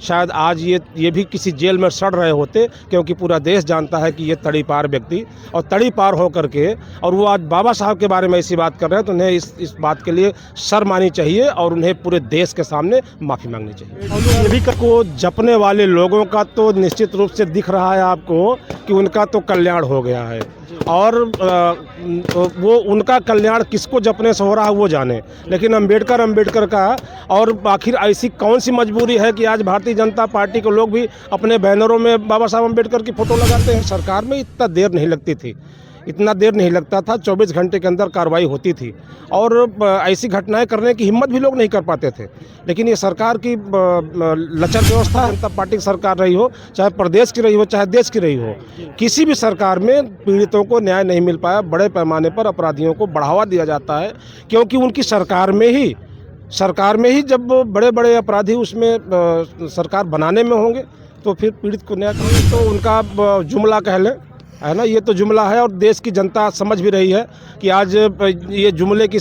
शायद आज ये भी किसी जेल में सड़ रहे होते, क्योंकि पूरा देश जानता है कि ये तड़ीपार व्यक्ति और तड़ीपार होकर के और वो आज बाबा साहब के बारे में ऐसी बात कर रहे हैं, तो उन्हें इस बात के लिए शर्म आनी चाहिए और उन्हें पूरे देश के सामने माफ़ी मांगनी चाहिए। ये भी को जपने वाले लोगों का तो निश्चित रूप से दिख रहा है आपको कि उनका तो कल्याण हो गया है, और वो उनका कल्याण किसको जपने से हो रहा है वो जाने, लेकिन अंबेडकर का और आखिर ऐसी कौन सी मजबूरी है कि आज भारतीय जनता पार्टी के लोग भी अपने बैनरों में बाबा साहब अंबेडकर की फ़ोटो लगाते हैं। सरकार में इतना देर नहीं लगती थी, इतना देर नहीं लगता था, 24 घंटे के अंदर कार्रवाई होती थी और ऐसी घटनाएं करने की हिम्मत भी लोग नहीं कर पाते थे। लेकिन ये सरकार की लचर व्यवस्था, जनता पार्टी की सरकार रही हो, चाहे प्रदेश की रही हो, चाहे देश की रही हो, किसी भी सरकार में पीड़ितों को न्याय नहीं मिल पाया। बड़े पैमाने पर अपराधियों को बढ़ावा दिया जाता है, क्योंकि उनकी सरकार में ही जब बड़े बड़े अपराधी उसमें सरकार बनाने में होंगे तो फिर पीड़ित को न्याय करेंगे। तो उनका जुमला कह लें, है ना, ये तो जुमला है और देश की जनता समझ भी रही है कि आज ये जुमले की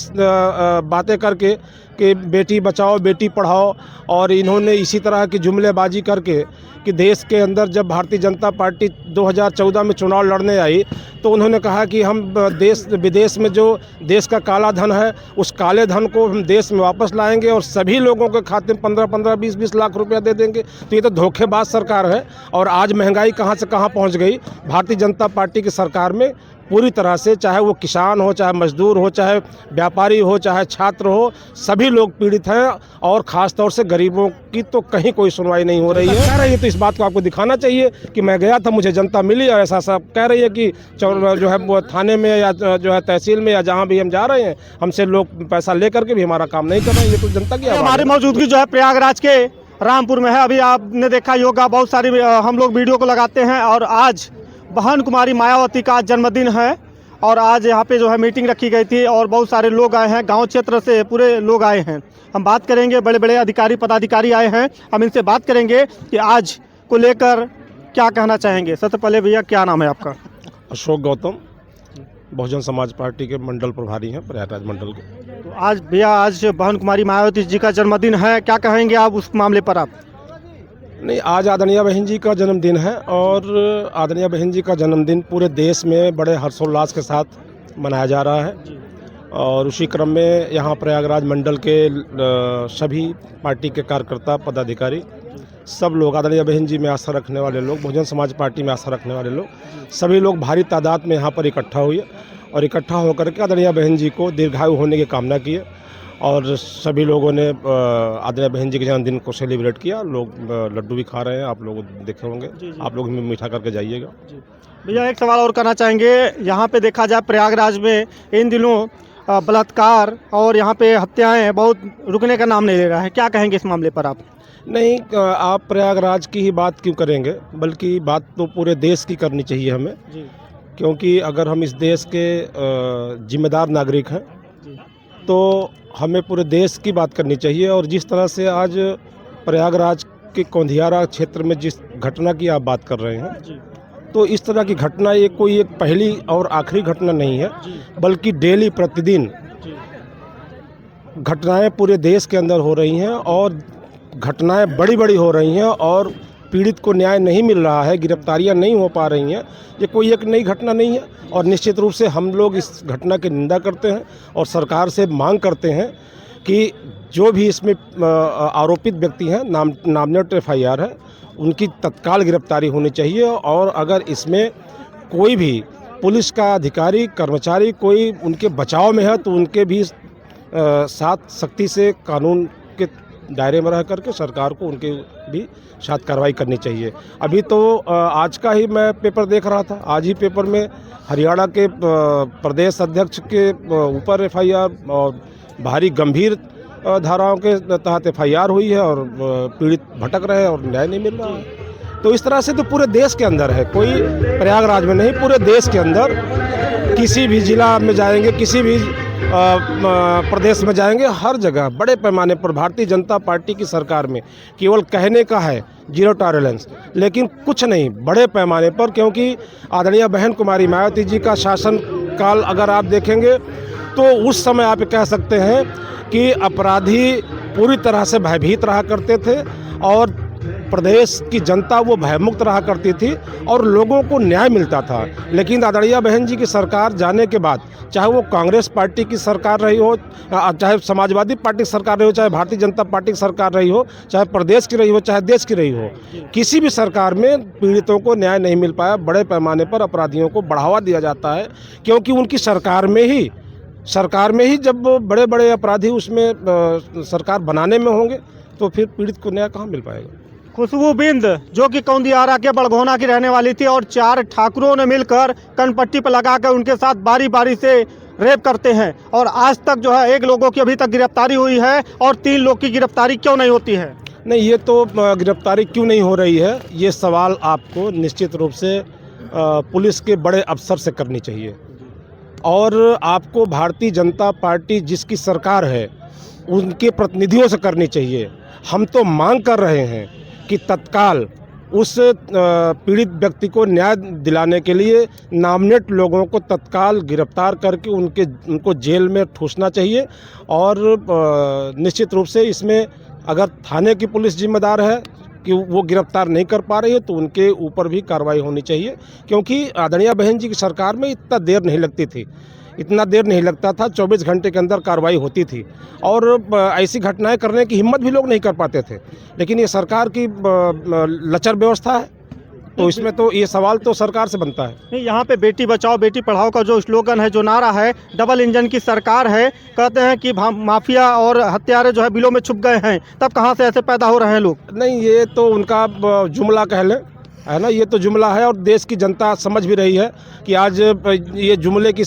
बातें करके कि बेटी बचाओ बेटी पढ़ाओ, और इन्होंने इसी तरह की जुमलेबाजी करके कि देश के अंदर जब भारतीय जनता पार्टी 2014 में चुनाव लड़ने आई तो उन्होंने कहा कि हम देश विदेश में जो देश का काला धन है उस काले धन को हम देश में वापस लाएंगे और सभी लोगों के खाते में 15-15, 20-20 लाख रुपया दे देंगे। तो ये तो धोखेबाज सरकार है। और आज महंगाई कहाँ से कहाँ पहुँच गई। भारतीय जनता पार्टी की सरकार में पूरी तरह से, चाहे वो किसान हो, चाहे मजदूर हो, चाहे व्यापारी हो, चाहे छात्र हो, सभी लोग पीड़ित हैं और ख़ास तौर से गरीबों की तो कहीं कोई सुनवाई नहीं हो रही है। कह रही है तो इस बात को आपको दिखाना चाहिए कि मैं गया था, मुझे जनता मिली, और ऐसा सब कह रही है कि जो है वो थाने में या जो है तहसील में या जहाँ भी हम जा रहे हैं हमसे लोग पैसा ले करके भी हमारा काम नहीं कर रहे हैं। ये तो जनता की हमारी मौजूदगी जो है प्रयागराज के रामपुर में है। अभी आपने देखा योगा, बहुत सारी हम लोग वीडियो को लगाते हैं और आज बहन कुमारी मायावती का जन्मदिन है और आज यहाँ पे जो है मीटिंग रखी गई थी और बहुत सारे लोग आए हैं, गांव क्षेत्र से पूरे लोग आए हैं। हम बात करेंगे, बड़े बड़े अधिकारी पदाधिकारी आए हैं, हम इनसे बात करेंगे कि आज को लेकर क्या कहना चाहेंगे। सबसे पहले भैया क्या नाम है आपका? अशोक गौतम, बहुजन समाज पार्टी के मंडल प्रभारी हैं प्रयागराज मंडल के। तो आज भैया, आज बहन कुमारी मायावती जी का जन्मदिन है, क्या कहेंगे आप उस मामले पर? आप नहीं, आज आदरणीय बहन जी का जन्मदिन है और आदरणीय बहन जी का जन्मदिन पूरे देश में बड़े हर्षोल्लास के साथ मनाया जा रहा है। और उसी क्रम में यहाँ प्रयागराज मंडल के सभी पार्टी के कार्यकर्ता पदाधिकारी सब लोग, आदरणीय बहन जी में आस्था रखने वाले लोग, बहुजन समाज पार्टी में आस्था रखने वाले लोग, सभी लोग भारी तादाद में यहाँ पर इकट्ठा हुए और इकट्ठा होकर के आदरणीय बहन जी को दीर्घायु होने की कामना की और सभी लोगों ने आदरणीय बहन जी के जन्मदिन को सेलिब्रेट किया। लोग लड्डू भी खा रहे हैं, आप लोग देखे होंगे, आप लोग मीठा करके जाइएगा। भैया एक सवाल और करना चाहेंगे, यहाँ पे देखा जाए प्रयागराज में इन दिनों बलात्कार और यहाँ पे हत्याएं बहुत रुकने का नाम नहीं ले रहा है, क्या कहेंगे इस मामले पर आप? नहीं, आप प्रयागराज की ही बात क्यों करेंगे, बल्कि बात तो पूरे देश की करनी चाहिए हमें जी। क्योंकि अगर हम इस देश के जिम्मेदार नागरिक हैं तो हमें पूरे देश की बात करनी चाहिए। और जिस तरह से आज प्रयागराज के कौंधियारा क्षेत्र में जिस घटना की आप बात कर रहे हैं, तो इस तरह की घटना ये कोई एक पहली और आखिरी घटना नहीं है, बल्कि डेली प्रतिदिन घटनाएं पूरे देश के अंदर हो रही हैं और घटनाएं बड़ी बड़ी हो रही हैं और पीड़ित को न्याय नहीं मिल रहा है, गिरफ्तारियां नहीं हो पा रही हैं। ये कोई एक नई घटना नहीं है और निश्चित रूप से हम लोग इस घटना की निंदा करते हैं और सरकार से मांग करते हैं कि जो भी इसमें आरोपित व्यक्ति हैं, नामजद FIR है, उनकी तत्काल गिरफ्तारी होनी चाहिए। और अगर इसमें कोई भी पुलिस का अधिकारी, कर्मचारी कोई उनके बचाव में है तो उनके भी साथ सख्ती से कानून के दायरे में रह करके सरकार को उनके भी साथ कार्रवाई करनी चाहिए। अभी तो आज का ही मैं पेपर देख रहा था, आज ही पेपर में हरियाणा के प्रदेश अध्यक्ष के ऊपर FIR और भारी गंभीर धाराओं के तहत FIR हुई है और पीड़ित भटक रहे हैं और न्याय नहीं मिल रहा है। तो इस तरह से तो पूरे देश के अंदर है, कोई प्रयागराज में नहीं, पूरे देश के अंदर किसी भी जिला में जाएंगे, किसी भी प्रदेश में जाएंगे, हर जगह बड़े पैमाने पर भारतीय जनता पार्टी की सरकार में केवल कहने का है जीरो टॉलरेंस, लेकिन कुछ नहीं बड़े पैमाने पर। क्योंकि आदरणीय बहन कुमारी मायावती जी का शासन काल अगर आप देखेंगे तो उस समय आप कह सकते हैं कि अपराधी पूरी तरह से भयभीत रहा करते थे और प्रदेश की जनता वो भयमुक्त रहा करती थी और लोगों को न्याय मिलता था। लेकिन आदरणीय बहन जी की सरकार जाने के बाद, चाहे वो कांग्रेस पार्टी की सरकार रही हो, चाहे समाजवादी पार्टी की सरकार रही हो, चाहे भारतीय जनता पार्टी की सरकार रही हो, चाहे प्रदेश की रही हो, चाहे देश की रही हो, किसी भी सरकार में पीड़ितों को न्याय नहीं मिल पाया। बड़े पैमाने पर अपराधियों को बढ़ावा दिया जाता है, क्योंकि उनकी सरकार में ही जब बड़े बड़े अपराधी उसमें सरकार बनाने में होंगे तो फिर पीड़ित को न्याय कहाँ मिल पाएगा। खुशबू बिंद जो कि कौंदियारा के बड़गोना की रहने वाली थी और 4 ठाकुरों ने मिलकर कनपट्टी पर लगाकर उनके साथ बारी बारी से रेप करते हैं और आज तक जो है 1 लोगों की अभी तक गिरफ्तारी हुई है और 3 लोग की गिरफ्तारी क्यों नहीं होती है? नहीं, ये तो गिरफ्तारी क्यों नहीं हो रही है, ये सवाल आपको निश्चित रूप से पुलिस के बड़े अफसर से करनी चाहिए और आपको भारतीय जनता पार्टी जिसकी सरकार है उनके प्रतिनिधियों से करनी चाहिए। हम तो मांग कर रहे हैं कि तत्काल उस पीड़ित व्यक्ति को न्याय दिलाने के लिए नामनेट लोगों को तत्काल गिरफ्तार करके उनको जेल में ठूसना चाहिए और निश्चित रूप से इसमें अगर थाने की पुलिस जिम्मेदार है कि वो गिरफ्तार नहीं कर पा रही है तो उनके ऊपर भी कार्रवाई होनी चाहिए, क्योंकि आदरणीय बहन जी की सरकार में इतना देर नहीं लगता था, 24 घंटे के अंदर कार्रवाई होती थी और ऐसी घटनाएं करने की हिम्मत भी लोग नहीं कर पाते थे। लेकिन ये सरकार की लचर व्यवस्था है, तो इसमें तो ये सवाल तो सरकार से बनता है। नहीं, यहाँ पे बेटी बचाओ बेटी पढ़ाओ का जो स्लोगन है, जो नारा है, डबल इंजन की सरकार है, कहते हैं कि माफिया और हत्यारे जो है बिलों में छुप गए हैं, तब कहाँ से ऐसे पैदा हो रहे हैं लोग? नहीं, ये तो उनका जुमला कह लें, है ना, ये तो जुमला है और देश की जनता समझ भी रही है कि आज ये जुमले की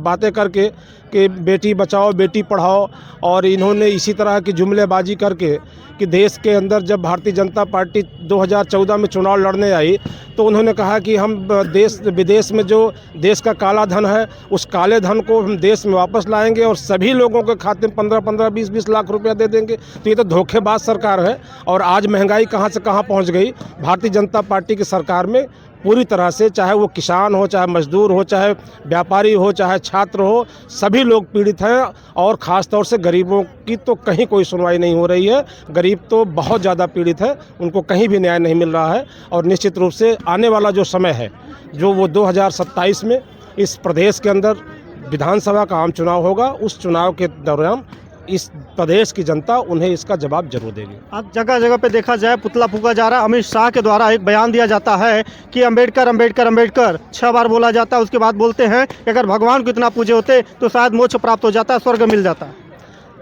बातें करके कि बेटी बचाओ बेटी पढ़ाओ, और इन्होंने इसी तरह की जुमलेबाजी करके कि देश के अंदर जब भारतीय जनता पार्टी 2014 में चुनाव लड़ने आई तो उन्होंने कहा कि हम देश विदेश में जो देश का काला धन है उस काले धन को हम देश में वापस लाएंगे और सभी लोगों के खाते में 15-15, 20-20 लाख रुपया दे देंगे। तो ये तो धोखेबाज सरकार है और आज महंगाई कहाँ से कहाँ पहुँच गई। भारतीय जनता पार्टी की सरकार में पूरी तरह से, चाहे वो किसान हो, चाहे मजदूर हो, चाहे व्यापारी हो, चाहे छात्र हो, सभी लोग पीड़ित हैं और ख़ास तौर से गरीबों की तो कहीं कोई सुनवाई नहीं हो रही है। गरीब तो बहुत ज़्यादा पीड़ित है, उनको कहीं भी न्याय नहीं मिल रहा है और निश्चित रूप से आने वाला जो समय है, जो वो 2027 में इस प्रदेश के अंदर विधानसभा का आम चुनाव होगा, उस चुनाव के दौरान इस प्रदेश की जनता उन्हें इसका जवाब जरूर देगी। आज जगह जगह पे देखा जाए पुतला फूंका जा रहा है। अमित शाह के द्वारा एक बयान दिया जाता है कि अंबेडकर अंबेडकर अंबेडकर 6 बार बोला जाता है। उसके बाद बोलते हैं कि अगर भगवान को इतना पूजे होते तो शायद मोक्ष प्राप्त हो जाता, स्वर्ग मिल जाता।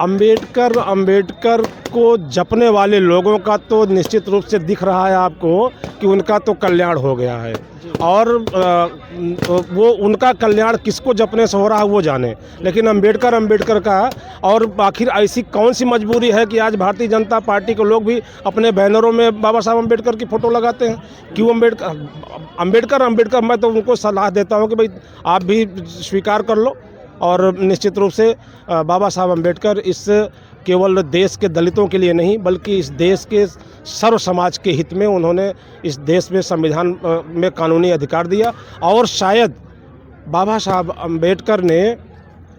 अंबेडकर को जपने वाले लोगों का तो निश्चित रूप से दिख रहा है आपको कि उनका तो कल्याण हो गया है और वो उनका कल्याण किसको जपने से हो रहा है वो जाने, लेकिन अंबेडकर का और आखिर ऐसी कौन सी मजबूरी है कि आज भारतीय जनता पार्टी के लोग भी अपने बैनरों में बाबा साहब अंबेडकर की फ़ोटो लगाते हैं? क्यों अंबेडकर? मैं तो उनको सलाह देता हूँ कि भाई आप भी स्वीकार कर लो और निश्चित रूप से बाबा साहब अंबेडकर इस केवल देश के दलितों के लिए नहीं बल्कि इस देश के सर्व समाज के हित में उन्होंने इस देश में संविधान में कानूनी अधिकार दिया और शायद बाबा साहब अंबेडकर ने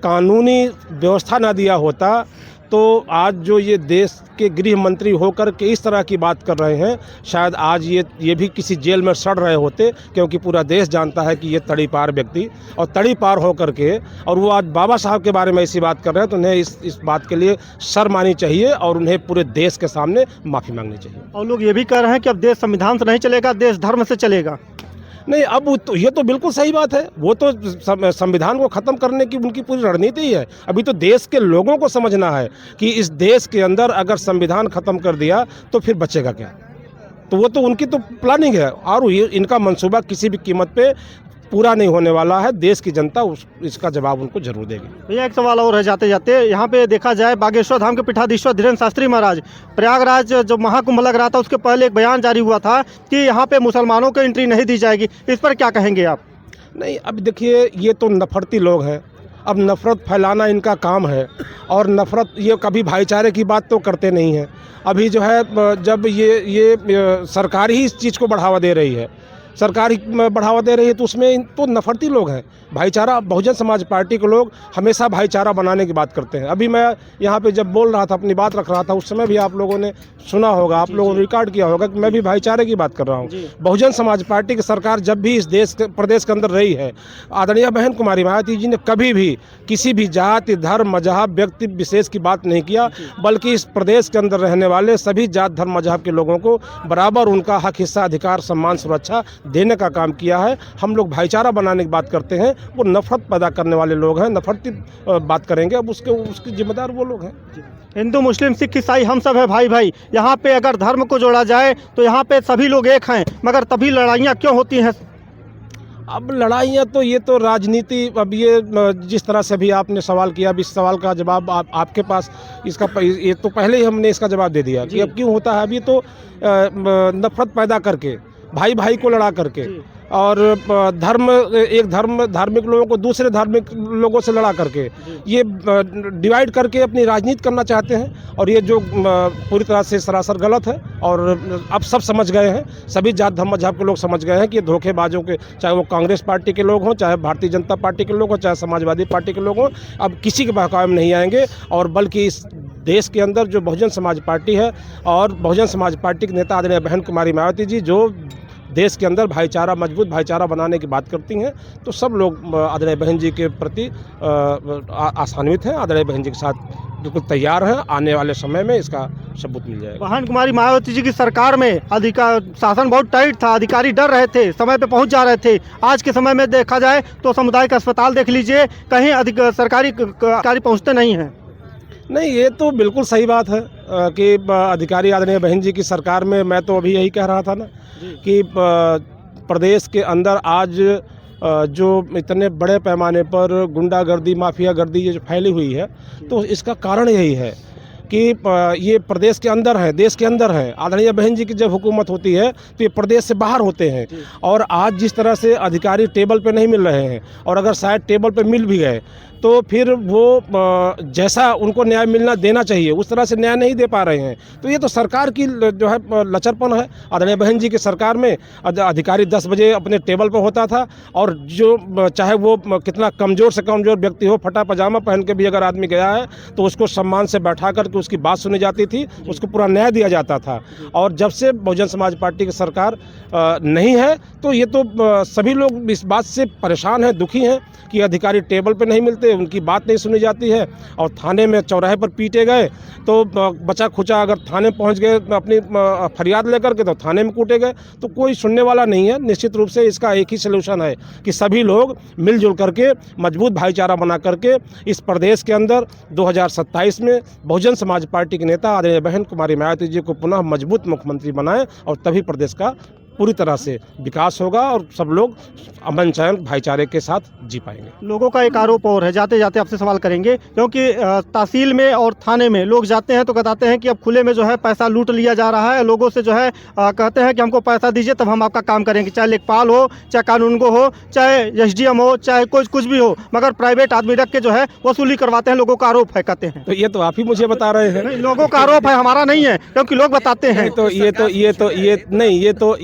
कानूनी व्यवस्था ना दिया होता तो आज जो ये देश के गृह मंत्री होकर के इस तरह की बात कर रहे हैं, शायद आज ये भी किसी जेल में सड़ रहे होते, क्योंकि पूरा देश जानता है कि ये तड़ीपार व्यक्ति और तड़ीपार होकर के और वो आज बाबा साहब के बारे में ऐसी बात कर रहे हैं तो उन्हें इस बात के लिए शर्म आनी चाहिए और उन्हें पूरे देश के सामने माफ़ी मांगनी चाहिए। और लोग ये भी कह रहे हैं कि अब देश संविधान से नहीं चलेगा, देश धर्म से चलेगा। नहीं, अब तो ये तो बिल्कुल सही बात है, वो तो संविधान को ख़त्म करने की उनकी पूरी रणनीति ही है। अभी तो देश के लोगों को समझना है कि इस देश के अंदर अगर संविधान ख़त्म कर दिया तो फिर बचेगा क्या। तो वो तो उनकी तो प्लानिंग है और इनका मंसूबा किसी भी कीमत पे पूरा नहीं होने वाला है। देश की जनता इसका जवाब उनको जरूर देगी। भैया एक सवाल और है जाते जाते, यहाँ पे देखा जाए बागेश्वर धाम के पीठाधीश्वर धीरेन्द्र शास्त्री महाराज, प्रयागराज जब महाकुंभ लग रहा था उसके पहले एक बयान जारी हुआ था कि यहाँ पे मुसलमानों को एंट्री नहीं दी जाएगी, इस पर क्या कहेंगे आप? नहीं, अब देखिए ये तो नफरती लोग हैं, अब नफ़रत फैलाना इनका काम है और नफ़रत ये कभी भाईचारे की बात तो करते नहीं हैं। अभी जो है जब ये सरकार ही इस चीज़ को बढ़ावा दे रही है सरकार ही बढ़ावा दे रही है, तो उसमें तो नफरती लोग हैं। भाईचारा, बहुजन समाज पार्टी के लोग हमेशा भाईचारा बनाने की बात करते हैं। अभी मैं यहाँ पे जब बोल रहा था, अपनी बात रख रहा था, उस समय भी आप लोगों ने सुना होगा, आप लोगों ने रिकॉर्ड किया होगा कि मैं भी भाईचारे की बात कर रहा हूँ। बहुजन समाज पार्टी की सरकार जब भी इस प्रदेश के अंदर रही है, आदरणीय बहन कुमारी मायावती जी ने कभी भी किसी भी जाति, धर्म, मजहब, व्यक्ति विशेष की बात नहीं किया, बल्कि इस प्रदेश के अंदर रहने वाले सभी जात, धर्म, मजहब के लोगों को बराबर उनका हक, हिस्सा, अधिकार, सम्मान, सुरक्षा देने का काम किया है। हम लोग भाईचारा बनाने की बात करते हैं, वो नफरत पैदा करने वाले लोग हैं, नफरती बात करेंगे, अब उसके जिम्मेदार वो लोग हैं। हिंदू, मुस्लिम, सिख, ईसाई हम सब है भाई भाई। यहाँ पे अगर धर्म को जोड़ा जाए तो यहाँ पे सभी लोग एक हैं, मगर तभी लड़ाइयाँ क्यों होती हैं? अब लड़ाइयाँ तो ये तो राजनीति, अब ये जिस तरह से भी आपने सवाल किया, अब इस सवाल का जवाब आपके पास ये तो पहले ही हमने इसका जवाब दे दिया कि अब क्यों होता है। अब ये तो नफरत पैदा करके, भाई भाई को लड़ा करके, और धार्मिक लोगों को दूसरे धार्मिक लोगों से लड़ा करके, ये डिवाइड करके अपनी राजनीति करना चाहते हैं। और ये जो पूरी तरह से सरासर गलत है, और अब सब समझ गए हैं, सभी जात, धर्म, मजहब के लोग समझ गए हैं कि ये धोखेबाजों के, चाहे वो कांग्रेस पार्टी के लोग हों, चाहे भारतीय जनता पार्टी के लोग हों, चाहे समाजवादी पार्टी के लोग हों, अब किसी के बहकावे में नहीं आएंगे। और बल्कि इस देश के अंदर जो बहुजन समाज पार्टी है, और बहुजन समाज पार्टी के नेता आदरणीय बहन कुमारी मायावती जी जो देश के अंदर भाईचारा, मजबूत भाईचारा बनाने की बात करती हैं, तो सब लोग आदरणीय बहन जी के प्रति आशान्वित हैं, आदरणीय बहन जी के साथ बिल्कुल तैयार हैं। आने वाले समय में इसका सबूत मिल जाएगा। बहन कुमारी मायावती जी की सरकार में शासन बहुत टाइट था, अधिकारी डर रहे थे, समय पे पहुंच जा रहे थे। आज के समय में देखा जाए तो सामुदायिक अस्पताल देख लीजिए, कहीं सरकारी अधिकारी पहुँचते नहीं हैं। नहीं, ये तो बिल्कुल सही बात है कि अधिकारी आदरणीय बहन जी की सरकार में, मैं तो अभी यही कह रहा था ना कि प्रदेश के अंदर आज जो इतने बड़े पैमाने पर गुंडागर्दी, माफियागर्दी ये जो फैली हुई है, तो इसका कारण यही है कि ये प्रदेश के अंदर है, देश के अंदर है। आदरणीय बहन जी की जब हुकूमत होती है तो ये प्रदेश से बाहर होते हैं। और आज जिस तरह से अधिकारी टेबल पे नहीं मिल रहे हैं, और अगर शायद टेबल पे मिल भी गए तो फिर वो जैसा उनको न्याय मिलना देना चाहिए उस तरह से न्याय नहीं दे पा रहे हैं। तो ये तो सरकार की जो है लचरपन है। आदरणीय बहन जी की सरकार में अधिकारी 10 बजे अपने टेबल पर होता था, और जो चाहे वो कितना कमज़ोर से कमज़ोर व्यक्ति हो, फटा पजामा पहन के भी अगर आदमी गया है तो उसको सम्मान से बैठा करके उसकी बात सुनी जाती थी, उसको पूरा न्याय दिया जाता था। और जब से बहुजन समाज पार्टी की सरकार नहीं है, तो ये तो सभी लोग इस बात से परेशान हैं, दुखी हैं कि अधिकारी टेबल पे नहीं मिलते, उनकी बात नहीं सुनी जाती है। और थाने में चौराहे पर पीटे गए तो बचा खुचा अगर थाने पहुंच गए अपनी फरियाद लेकर के, तो थाने में कूटे गए, तो कोई सुनने वाला नहीं है। निश्चित रूप से इसका एक ही सलूशन है कि सभी लोग मिलजुल करके मजबूत भाईचारा बना करके इस प्रदेश के अंदर 2027 में बहुजन समाज पार्टी के नेता आदरणीय बहन कुमारी मायावती जी को पुनः मजबूत मुख्यमंत्री बनाएं, और तभी प्रदेश का पूरी तरह से विकास होगा और सब लोग अमन चैन भाईचारे के साथ जी पाएंगे। लोगों का एक आरोप और है, जाते जाते आपसे सवाल करेंगे, क्योंकि तहसील में और थाने में लोग जाते हैं तो बताते हैं कि अब खुले में जो है पैसा लूट लिया जा रहा है। लोगों से जो है कहते हैं कि हमको पैसा दीजिए तब हम आपका काम करेंगे, चाहे लेखपाल हो, चाहे कानूनगो हो, चाहे SDM हो, चाहे कुछ भी हो, मगर प्राइवेट आदमी रख के जो है वसूली करवाते हैं। लोगों का आरोप है, कहते हैं। तो ये तो आप ही मुझे बता रहे हैं। लोगों का आरोप है, हमारा नहीं है, क्योंकि लोग बताते हैं।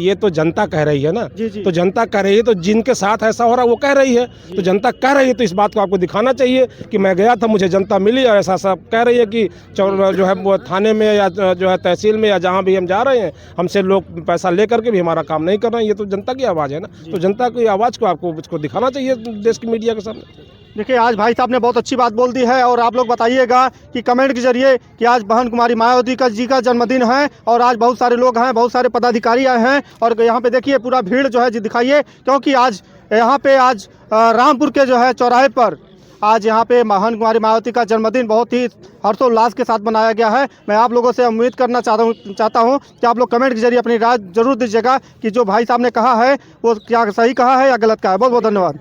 ये तो जनता कह रही है ना। जी। तो जनता कह रही है, तो जिनके साथ ऐसा हो रहा है वो कह रही है, तो जनता कह रही है, तो इस बात को आपको दिखाना चाहिए कि मैं गया था, मुझे जनता मिली, और ऐसा सब कह रही है कि जो है वो थाने में या जो है तहसील में या जहाँ भी हम जा रहे हैं, हमसे लोग पैसा लेकर के भी हमारा काम नहीं कर रहे हैं। ये तो जनता की आवाज़ है ना, तो जनता की आवाज़ को आपको उसको दिखाना चाहिए देश की मीडिया के सामने। देखिए, आज भाई साहब ने बहुत अच्छी बात बोल दी है, और आप लोग बताइएगा कि कमेंट के जरिए कि आज बहन कुमारी मायावती जी का जन्मदिन है, और आज बहुत सारे लोग हैं, बहुत सारे पदाधिकारी आए हैं, और यहाँ पे देखिए पूरा भीड़ जो है जी दिखाइए, क्योंकि आज यहाँ पे रामपुर के जो है चौराहे पर आज यहाँ पे बहन कुमारी मायावती का जन्मदिन बहुत ही हर्षोल्लास के साथ मनाया गया है। मैं आप लोगों से उम्मीद करना चाहता हूँ कि आप लोग कमेंट के जरिए अपनी राय जरूर दीजिएगा कि जो भाई साहब ने कहा है वो क्या सही कहा है या गलत कहा है। बहुत बहुत धन्यवाद।